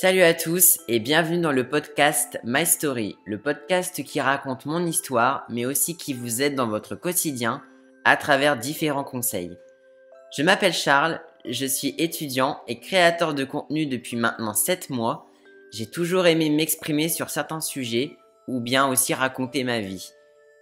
Salut à tous et bienvenue dans le podcast My Story, le podcast qui raconte mon histoire mais aussi qui vous aide dans votre quotidien à travers différents conseils. Je m'appelle Charles, je suis étudiant et créateur de contenu depuis maintenant 7 mois. J'ai toujours aimé m'exprimer sur certains sujets ou bien aussi raconter ma vie.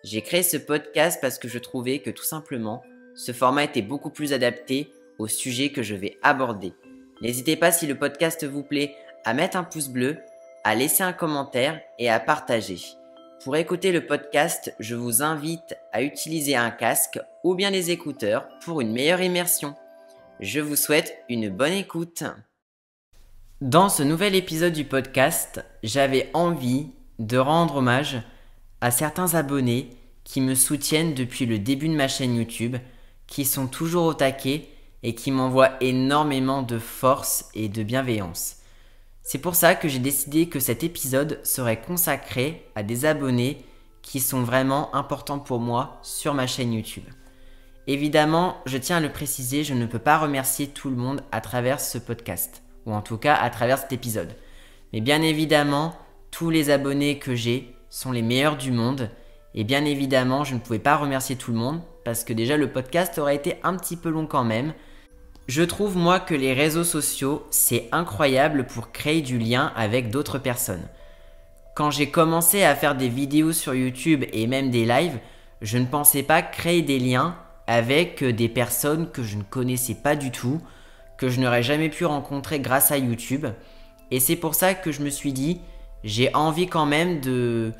J'ai créé ce podcast parce que je trouvais que tout simplement, ce format était beaucoup plus adapté au sujet que je vais aborder. N'hésitez pas si le podcast vous plaît à mettre un pouce bleu, à laisser un commentaire et à partager. Pour écouter le podcast, je vous invite à utiliser un casque ou bien des écouteurs pour une meilleure immersion. Je vous souhaite une bonne écoute. Dans ce nouvel épisode du podcast, j'avais envie de rendre hommage à certains abonnés qui me soutiennent depuis le début de ma chaîne YouTube, qui sont toujours au taquet et qui m'envoient énormément de force et de bienveillance. C'est pour ça que j'ai décidé que cet épisode serait consacré à des abonnés qui sont vraiment importants pour moi sur ma chaîne YouTube. Évidemment, je tiens à le préciser, je ne peux pas remercier tout le monde à travers ce podcast, ou en tout cas à travers cet épisode. Mais bien évidemment, tous les abonnés que j'ai sont les meilleurs du monde, et bien évidemment, je ne pouvais pas remercier tout le monde, parce que déjà le podcast aurait été un petit peu long quand même. Je trouve moi que les réseaux sociaux, c'est incroyable pour créer du lien avec d'autres personnes. Quand j'ai commencé à faire des vidéos sur YouTube et même des lives, je ne pensais pas créer des liens avec des personnes que je ne connaissais pas du tout, que je n'aurais jamais pu rencontrer grâce à YouTube. Et c'est pour ça que je me suis dit, j'ai envie quand même de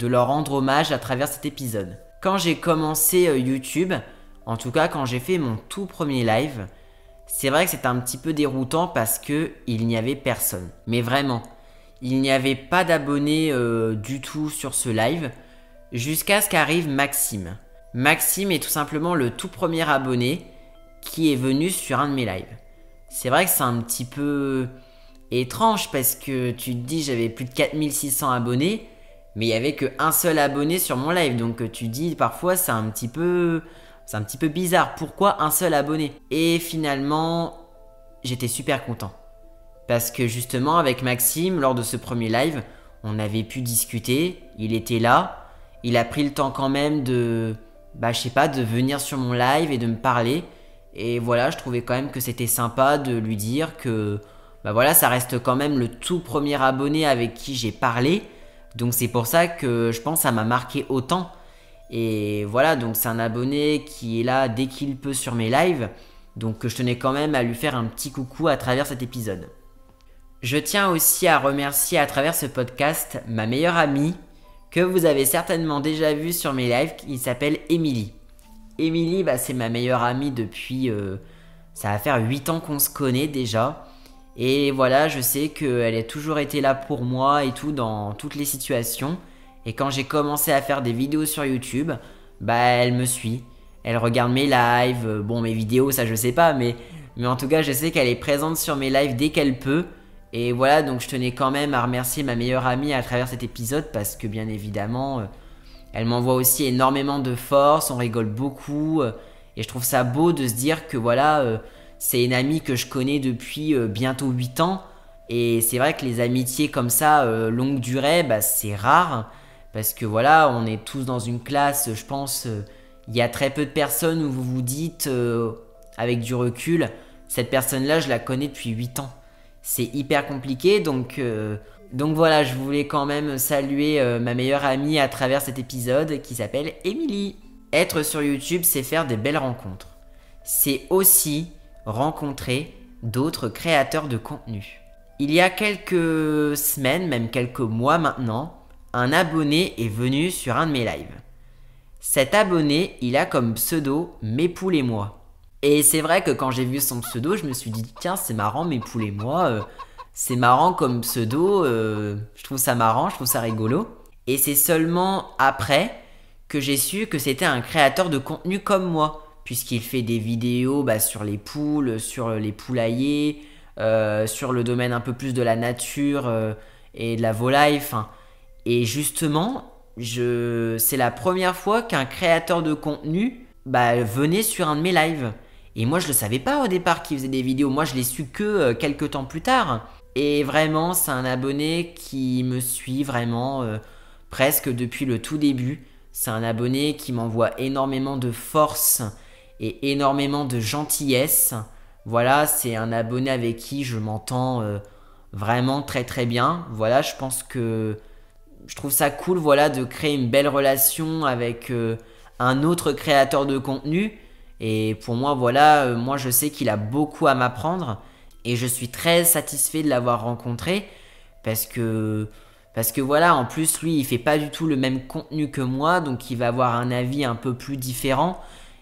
leur rendre hommage à travers cet épisode. Quand j'ai commencé YouTube, en tout cas, quand j'ai fait mon tout premier live, c'est vrai que c'était un petit peu déroutant parce qu'il n'y avait personne. Mais vraiment, il n'y avait pas d'abonnés du tout sur ce live jusqu'à ce qu'arrive Maxime. Maxime est tout simplement le tout premier abonné qui est venu sur un de mes lives. C'est vrai que c'est un petit peu étrange parce que tu te dis j'avais plus de 4600 abonnés, mais il n'y avait qu'un seul abonné sur mon live. Donc tu te dis parfois c'est un petit peu bizarre, pourquoi un seul abonné? Et finalement, j'étais super content. Parce que justement, avec Maxime, lors de ce premier live, on avait pu discuter, il était là, il a pris le temps quand même de venir sur mon live et de me parler. Et voilà, je trouvais quand même que c'était sympa de lui dire que, ça reste quand même le tout premier abonné avec qui j'ai parlé. Donc c'est pour ça que je pense que ça m'a marqué autant. Et voilà, donc c'est un abonné qui est là dès qu'il peut sur mes lives. Donc je tenais quand même à lui faire un petit coucou à travers cet épisode. Je tiens aussi à remercier à travers ce podcast ma meilleure amie que vous avez certainement déjà vue sur mes lives, qui s'appelle Émilie. Émilie, c'est ma meilleure amie depuis... ça va faire 8 ans qu'on se connaît déjà. Et voilà, je sais qu'elle a toujours été là pour moi et tout dans toutes les situations. Et quand j'ai commencé à faire des vidéos sur YouTube, elle me suit. Elle regarde mes lives, mes vidéos, ça je sais pas, mais en tout cas, je sais qu'elle est présente sur mes lives dès qu'elle peut. Et voilà, donc je tenais quand même à remercier ma meilleure amie à travers cet épisode parce que bien évidemment, elle m'envoie aussi énormément de force, on rigole beaucoup. Et je trouve ça beau de se dire que c'est une amie que je connais depuis bientôt 8 ans. Et c'est vrai que les amitiés comme ça, longue durée, c'est rare. Parce que on est tous dans une classe, je pense, il y a très peu de personnes où vous vous dites, avec du recul, cette personne-là, je la connais depuis 8 ans. C'est hyper compliqué, donc voilà, je voulais quand même saluer ma meilleure amie à travers cet épisode qui s'appelle Émilie. Être sur YouTube, c'est faire des belles rencontres. C'est aussi rencontrer d'autres créateurs de contenu. Il y a quelques semaines, même quelques mois maintenant, un abonné est venu sur un de mes lives. Cet abonné, il a comme pseudo Mes poules et moi. Et c'est vrai que quand j'ai vu son pseudo, je me suis dit tiens, c'est marrant, Mes poules et moi, c'est marrant comme pseudo, je trouve ça marrant, je trouve ça rigolo. Et c'est seulement après que j'ai su que c'était un créateur de contenu comme moi, puisqu'il fait des vidéos sur les poules, sur les poulaillers, sur le domaine un peu plus de la nature et de la volaille, Et justement, c'est la première fois qu'un créateur de contenu venait sur un de mes lives. Et moi, je le savais pas au départ qu'il faisait des vidéos. Moi, je l'ai su que quelques temps plus tard. Et vraiment, c'est un abonné qui me suit vraiment presque depuis le tout début. C'est un abonné qui m'envoie énormément de force et énormément de gentillesse. Voilà, c'est un abonné avec qui je m'entends vraiment très très bien. Voilà, je pense que je trouve ça cool, voilà, de créer une belle relation avec un autre créateur de contenu. Et pour moi, voilà, moi je sais qu'il a beaucoup à m'apprendre et je suis très satisfait de l'avoir rencontré parce que voilà, en plus lui, il fait pas du tout le même contenu que moi, donc il va avoir un avis un peu plus différent.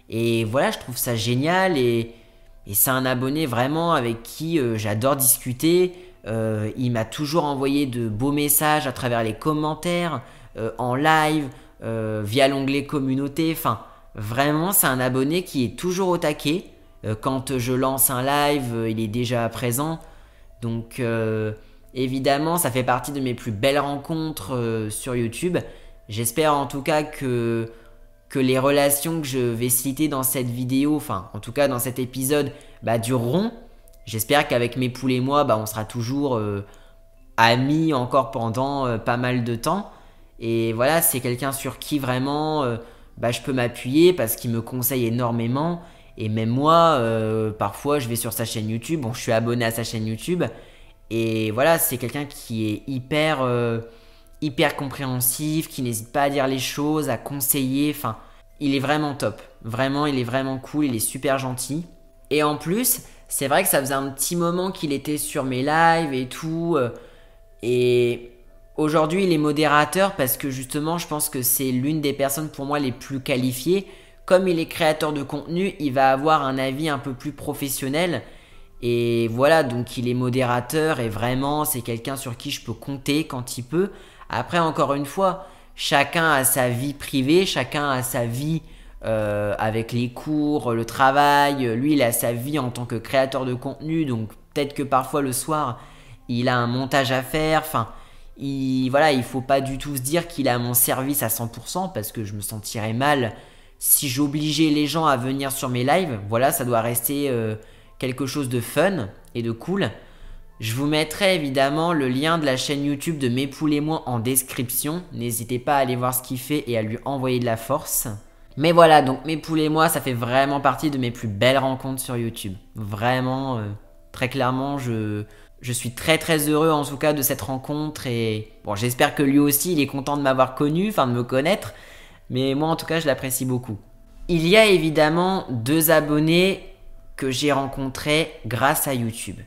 Et voilà, je trouve ça génial et c'est un abonné vraiment avec qui j'adore discuter. Il m'a toujours envoyé de beaux messages à travers les commentaires, en live, via l'onglet communauté. Enfin, vraiment, c'est un abonné qui est toujours au taquet. Quand je lance un live, il est déjà présent. Donc, évidemment, ça fait partie de mes plus belles rencontres sur YouTube. J'espère en tout cas que les relations que je vais citer dans cette vidéo, enfin en tout cas dans cet épisode, dureront. J'espère qu'avec mes poules et moi, on sera toujours amis encore pendant pas mal de temps. Et voilà, c'est quelqu'un sur qui vraiment je peux m'appuyer parce qu'il me conseille énormément. Et même moi, parfois je vais sur sa chaîne YouTube. Bon, je suis abonné à sa chaîne YouTube. Et voilà, c'est quelqu'un qui est hyper compréhensif, qui n'hésite pas à dire les choses, à conseiller. Enfin, il est vraiment top. Vraiment, il est vraiment cool, il est super gentil. Et en plus, c'est vrai que ça faisait un petit moment qu'il était sur mes lives et tout. Et aujourd'hui, il est modérateur parce que justement, je pense que c'est l'une des personnes pour moi les plus qualifiées. Comme il est créateur de contenu, il va avoir un avis un peu plus professionnel. Et voilà, donc il est modérateur et vraiment, c'est quelqu'un sur qui je peux compter quand il peut. Après, encore une fois, chacun a sa vie privée, chacun a sa vie avec les cours, le travail. Lui, il a sa vie en tant que créateur de contenu, donc peut-être que parfois le soir, il a un montage à faire. Enfin, voilà, il faut pas du tout se dire qu'il est à mon service à 100% parce que je me sentirais mal si j'obligeais les gens à venir sur mes lives. Voilà, ça doit rester quelque chose de fun et de cool. Je vous mettrai évidemment le lien de la chaîne YouTube de Mes poules et moi en description. N'hésitez pas à aller voir ce qu'il fait et à lui envoyer de la force. Mais voilà, donc Mes poules et moi, ça fait vraiment partie de mes plus belles rencontres sur YouTube. Vraiment, très clairement, je suis très très heureux en tout cas de cette rencontre. Et bon, j'espère que lui aussi, il est content de m'avoir connu, enfin de me connaître. Mais moi en tout cas, je l'apprécie beaucoup. Il y a évidemment 2 abonnés que j'ai rencontrés grâce à YouTube.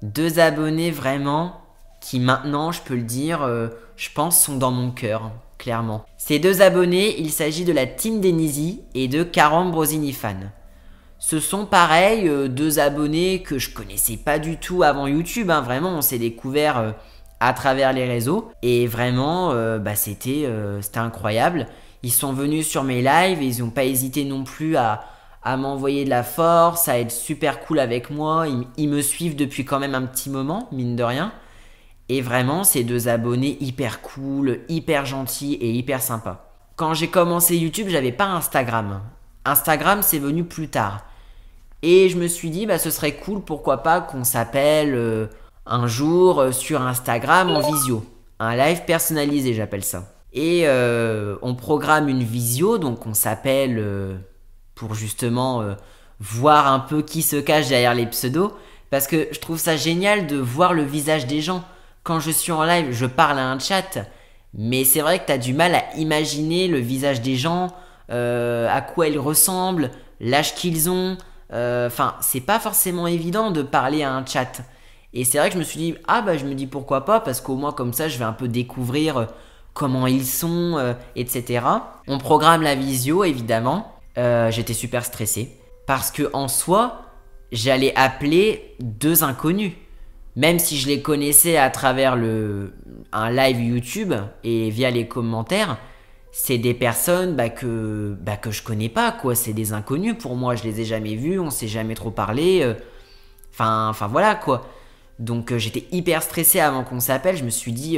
2 abonnés vraiment qui maintenant, je peux le dire, je pense sont dans mon cœur, clairement. Ces 2 abonnés, il s'agit de la Team Denisi et de Karam Brosini Fan. Ce sont pareil, 2 abonnés que je connaissais pas du tout avant YouTube, hein. Vraiment on s'est découvert à travers les réseaux et vraiment c'était incroyable. Ils sont venus sur mes lives et ils n'ont pas hésité non plus à m'envoyer de la force, à être super cool avec moi. Ils me suivent depuis quand même un petit moment, mine de rien. Et vraiment, ces 2 abonnés hyper cool, hyper gentils et hyper sympas. Quand j'ai commencé YouTube, j'avais pas Instagram. Instagram, c'est venu plus tard. Et je me suis dit, ce serait cool, pourquoi pas qu'on s'appelle un jour sur Instagram en visio. Un live personnalisé, j'appelle ça. Et on programme une visio, donc on s'appelle pour justement voir un peu qui se cache derrière les pseudos. Parce que je trouve ça génial de voir le visage des gens. Quand je suis en live, je parle à un chat. Mais c'est vrai que tu as du mal à imaginer le visage des gens, à quoi ils ressemblent, l'âge qu'ils ont. Enfin, c'est pas forcément évident de parler à un chat. Et c'est vrai que je me suis dit, je me dis pourquoi pas, parce qu'au moins comme ça, je vais un peu découvrir comment ils sont, etc. On programme la visio, évidemment. J'étais super stressé. Parce que en soi, j'allais appeler 2 inconnus. Même si je les connaissais à travers un live YouTube et via les commentaires, c'est des personnes que je connais pas, quoi. C'est des inconnus pour moi, je les ai jamais vus, on s'est jamais trop parlé. Enfin voilà, quoi. Donc j'étais hyper stressé avant qu'on s'appelle. Je me suis dit,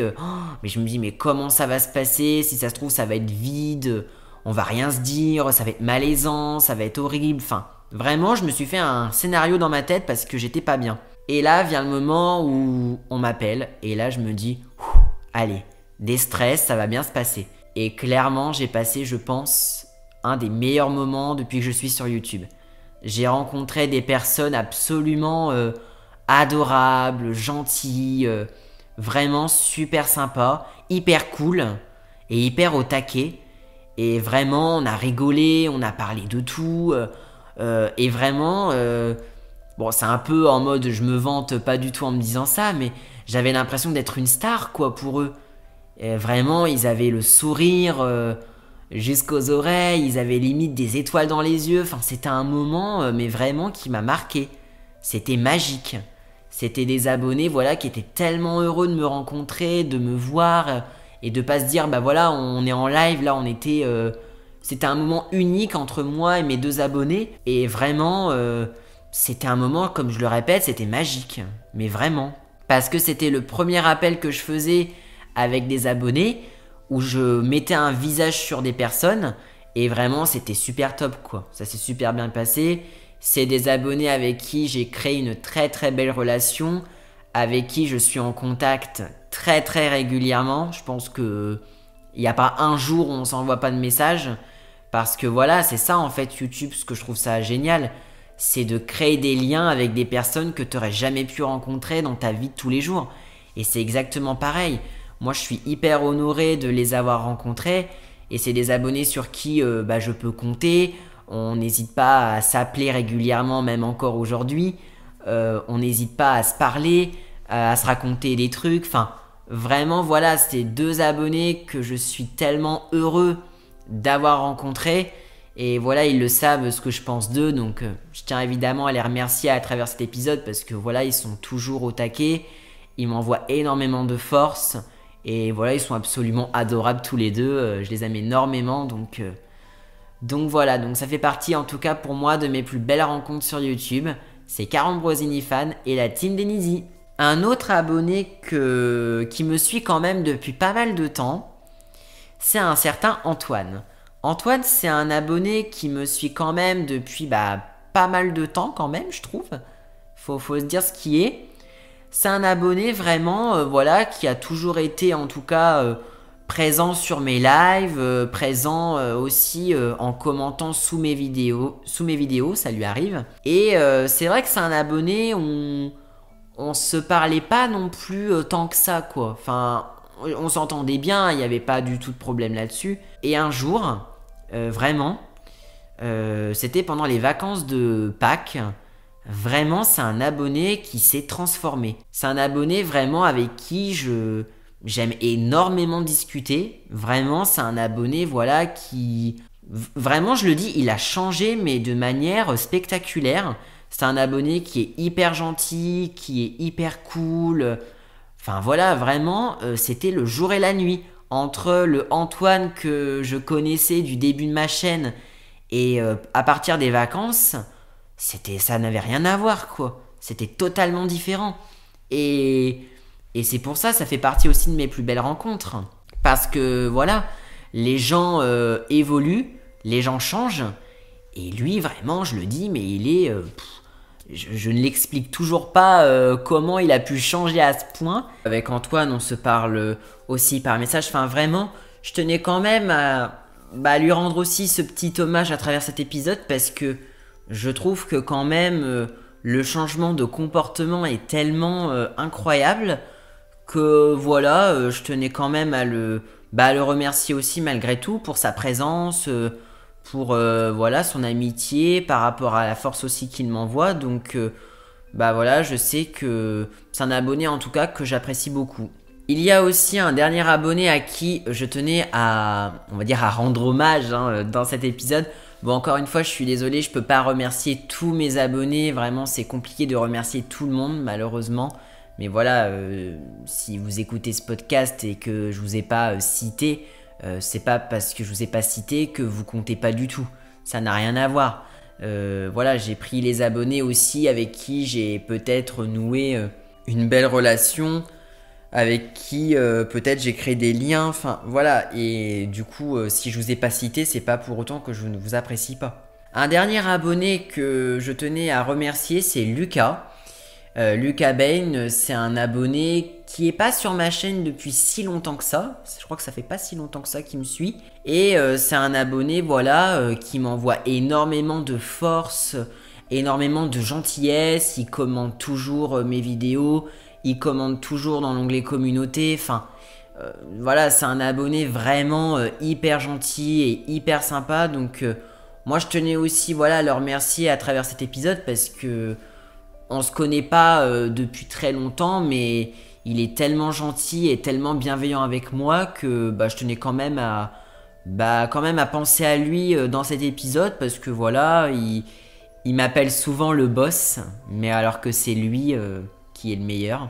mais comment ça va se passer? Si ça se trouve, ça va être vide, on va rien se dire, ça va être malaisant, ça va être horrible. Enfin, Vraiment, je me suis fait un scénario dans ma tête parce que j'étais pas bien. Et là vient le moment où on m'appelle et là je me dis, allez, des stress, ça va bien se passer. Et clairement, j'ai passé, je pense, un des meilleurs moments depuis que je suis sur YouTube. J'ai rencontré des personnes absolument adorables, gentilles, vraiment super sympas, hyper cool et hyper au taquet. Et vraiment, on a rigolé, on a parlé de tout. Et vraiment, bon, c'est un peu en mode je me vante pas du tout en me disant ça, mais j'avais l'impression d'être une star, quoi, pour eux. Et vraiment, ils avaient le sourire jusqu'aux oreilles, ils avaient limite des étoiles dans les yeux. Enfin, c'était un moment, mais vraiment qui m'a marqué. C'était magique. C'était des abonnés, voilà, qui étaient tellement heureux de me rencontrer, de me voir et de pas se dire, bah voilà, on est en live, là, on était. C'était un moment unique entre moi et mes 2 abonnés. Et vraiment, c'était un moment, comme je le répète, c'était magique. Mais vraiment. Parce que c'était le premier appel que je faisais avec des abonnés où je mettais un visage sur des personnes et vraiment c'était super top quoi. Ça s'est super bien passé. C'est des abonnés avec qui j'ai créé une très très belle relation, avec qui je suis en contact très très régulièrement. Je pense que il n'y a pas un jour où on s'envoie pas de message parce que voilà, c'est ça en fait YouTube, ce que je trouve ça génial, c'est de créer des liens avec des personnes que tu n'aurais jamais pu rencontrer dans ta vie de tous les jours. Et c'est exactement pareil. Moi, je suis hyper honoré de les avoir rencontrés et c'est des abonnés sur qui je peux compter. On n'hésite pas à s'appeler régulièrement, même encore aujourd'hui. On n'hésite pas à se parler, à se raconter des trucs. Enfin, vraiment, voilà, c'est 2 abonnés que je suis tellement heureux d'avoir rencontrés. Et voilà, ils le savent ce que je pense d'eux. Donc, je tiens évidemment à les remercier à travers cet épisode parce que voilà, ils sont toujours au taquet. Ils m'envoient énormément de force. Et voilà, ils sont absolument adorables tous les deux. Je les aime énormément. Donc voilà, donc ça fait partie en tout cas pour moi de mes plus belles rencontres sur YouTube. C'est Carambrosini Fan et la team Denisi. Un autre abonné qui me suit quand même depuis pas mal de temps, c'est un certain Antoine. Antoine, c'est un abonné qui me suit quand même depuis pas mal de temps quand même, je trouve. Faut se dire ce qui est. C'est un abonné vraiment, voilà, qui a toujours été en tout cas présent sur mes lives, présent aussi en commentant sous mes vidéos, ça lui arrive. Et c'est vrai que c'est un abonné, on se parlait pas non plus tant que ça, quoi. Enfin, on s'entendait bien, il n'y avait pas du tout de problème là-dessus. Et un jour, vraiment, c'était pendant les vacances de Pâques. Vraiment, c'est un abonné qui s'est transformé. C'est un abonné vraiment avec qui j'aime énormément discuter. Vraiment, c'est un abonné, voilà, qui... Vraiment, je le dis, il a changé, mais de manière spectaculaire. C'est un abonné qui est hyper gentil, qui est hyper cool. Enfin, voilà, vraiment, c'était le jour et la nuit. Entre le Antoine que je connaissais du début de ma chaîne et à partir des vacances... ça n'avait rien à voir quoi. C'était totalement différent. Et c'est pour ça, ça fait partie aussi de mes plus belles rencontres. Parce que voilà, les gens évoluent, les gens changent. Et lui, vraiment, je le dis, mais il est... je ne l'explique toujours pas comment il a pu changer à ce point. Avec Antoine, on se parle aussi par message. Enfin, vraiment, je tenais quand même à lui rendre aussi ce petit hommage à travers cet épisode parce que je trouve que quand même le changement de comportement est tellement incroyable que voilà, je tenais quand même à le remercier aussi malgré tout pour sa présence, pour voilà son amitié, par rapport à la force aussi qu'il m'envoie. Donc voilà, je sais que c'est un abonné en tout cas que j'apprécie beaucoup. Il y a aussi un dernier abonné à qui je tenais à rendre hommage dans cet épisode. Bon, encore une fois, je suis désolé, je peux pas remercier tous mes abonnés. Vraiment, c'est compliqué de remercier tout le monde, malheureusement. Mais voilà, si vous écoutez ce podcast et que je vous ai pas cité, c'est pas parce que je vous ai pas cité que vous comptez pas du tout. Ça n'a rien à voir. Voilà, j'ai pris les abonnés aussi avec qui j'ai peut-être noué une belle relation, avec qui peut-être j'ai créé des liens, enfin voilà, et du coup si je vous ai pas cité, c'est pas pour autant que je ne vous apprécie pas. Un dernier abonné que je tenais à remercier, c'est Lucas. Lucas Bain, c'est un abonné qui est pas sur ma chaîne depuis si longtemps que ça. Je crois que ça fait pas si longtemps que ça qu'il me suit. Et c'est un abonné, voilà, qui m'envoie énormément de force, énormément de gentillesse. Il commente toujours mes vidéos, il commente toujours dans l'onglet communauté. Enfin, voilà, c'est un abonné vraiment hyper gentil et hyper sympa. Donc, moi, je tenais aussi, voilà, à le remercier à travers cet épisode parce que on se connaît pas depuis très longtemps, mais il est tellement gentil et tellement bienveillant avec moi que je tenais quand même à penser à lui dans cet épisode parce que voilà, il m'appelle souvent le boss, mais alors que c'est lui qui est le meilleur.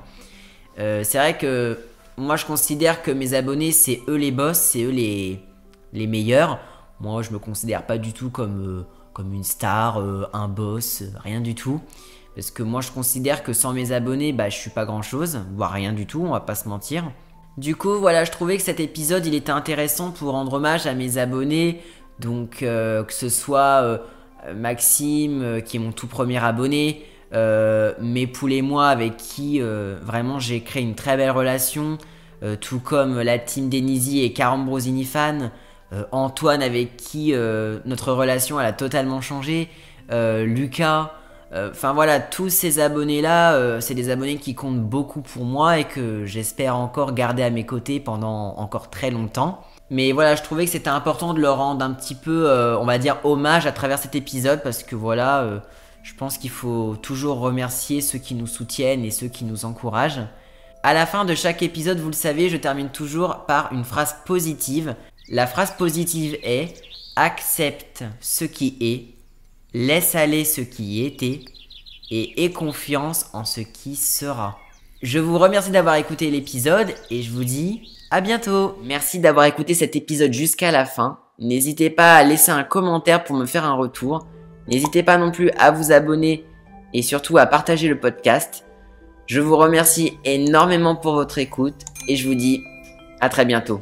C'est vrai que moi je considère que mes abonnés c'est eux les boss, c'est eux les meilleurs. Moi je me considère pas du tout comme une star, un boss, rien du tout. Parce que moi je considère que sans mes abonnés, je suis pas grand chose, voire rien du tout, on va pas se mentir. Du coup, voilà, je trouvais que cet épisode il était intéressant pour rendre hommage à mes abonnés. Donc que ce soit Maxime, qui est mon tout premier abonné, mes poules et moi avec qui vraiment j'ai créé une très belle relation, tout comme la team Denisi et Carambrosini fan, Antoine avec qui notre relation elle a totalement changé, Lucas. Enfin voilà, tous ces abonnés-là, c'est des abonnés qui comptent beaucoup pour moi et que j'espère encore garder à mes côtés pendant encore très longtemps. Mais voilà, je trouvais que c'était important de leur rendre un petit peu, on va dire, hommage à travers cet épisode parce que voilà, je pense qu'il faut toujours remercier ceux qui nous soutiennent et ceux qui nous encouragent. À la fin de chaque épisode, vous le savez, je termine toujours par une phrase positive. La phrase positive est « Accepte ce qui est ». Laisse aller ce qui était et aie confiance en ce qui sera. Je vous remercie d'avoir écouté l'épisode et je vous dis à bientôt. Merci d'avoir écouté cet épisode jusqu'à la fin. N'hésitez pas à laisser un commentaire pour me faire un retour. N'hésitez pas non plus à vous abonner et surtout à partager le podcast. Je vous remercie énormément pour votre écoute et je vous dis à très bientôt.